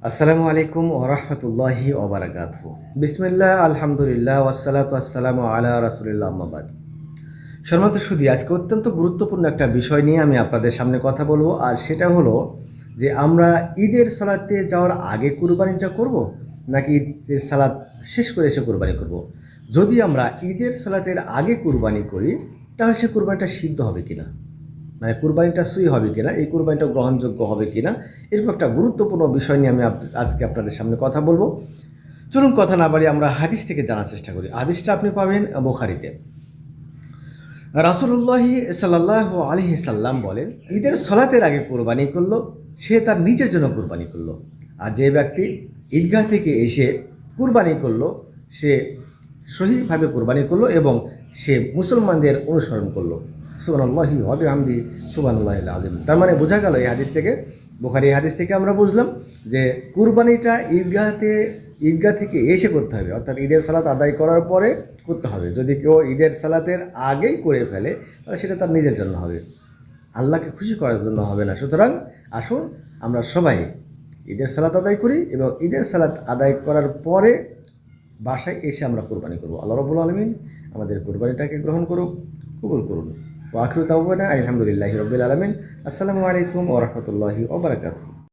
আসসালামু আলাইকুম ওয়া রাহমাতুল্লাহি ওয়া বারাকাতুহু। বিসমিল্লাহ, আলহামদুলিল্লাহ, ওয়াসসালাতু ওয়াসসালামু আলা রাসূলিল্লাহ, আম্মা বাদ। সম্মানিত সুধী, আজকে অত্যন্ত গুরুত্বপূর্ণ একটা বিষয় নিয়ে আমি আপনাদের সামনে কথা বলবো। আর সেটা হলো যে আমরা ঈদের সালাতে যাওয়ার আগে কুরবানিটা করব, নাকি ঈদের সালাত শেষ করে এসে কুরবানি করব। যদি আমরা ঈদের সালাতের আগে কুরবানি করি, তাহলে সে কুরবানিটা সিদ্ধ হবে কিনা, মানে কুরবানিটা সই হবে কিনা, এই কুরবানিটা গ্রহণযোগ্য হবে কিনা, এরকম একটা গুরুত্বপূর্ণ বিষয় নিয়ে আমি আজকে আপনাদের সামনে কথা বলবো। চলুন কথা না বাড়ি আমরা হাদিস থেকে জানার চেষ্টা করি। হাদিসটা আপনি পাবেন বুখারীতে। রাসূলুল্লাহি সাল্লাল্লাহু আলাইহি সাল্লাম বলেন, ঈদের সালাতের আগে কুরবানি করলো, সে তার নিজের জন্য কুরবানি করলো। আর যে ব্যক্তি ঈদগাহ থেকে এসে কুরবানি করলো, সে সহিভাবে কুরবানি করলো এবং সে মুসলমানদের অনুসরণ করলো। সুবহানাল্লাহি ওয়া বিহামদিহি সুবহানাল্লাহিল আযীম। তার মানে বোঝা গেল এই হাদিস থেকে, বুখারী হাদিস থেকে আমরা বুঝলাম যে কুরবানিটা ঈদগাহ থেকে এসে করতে হবে, অর্থাৎ ঈদের সালাত আদায় করার পরে করতে হবে। যদি কেউ ঈদের সালাতের আগেই করে ফেলে, তাহলে সেটা তার নিজের জন্য হবে, আল্লাহকে খুশি করার জন্য হবে না। সুতরাং আসুন আমরা সবাই ঈদের সালাত আদায় করি এবং ঈদের সালাত আদায় করার পরে বাসায় এসে আমরা কোরবানি করব। আল্লাহ রাব্বুল আলামিন আমাদের কোরবানিটাকে গ্রহণ করুক, কবুল করুন। ওয়া আখিরু দাওয়ানা আলহামদুলিল্লাহি রাব্বিল আলামিন। আসসালামু আলাইকুম ওয়া রাহমাতুল্লাহি ওয়া বারাকাতুহু।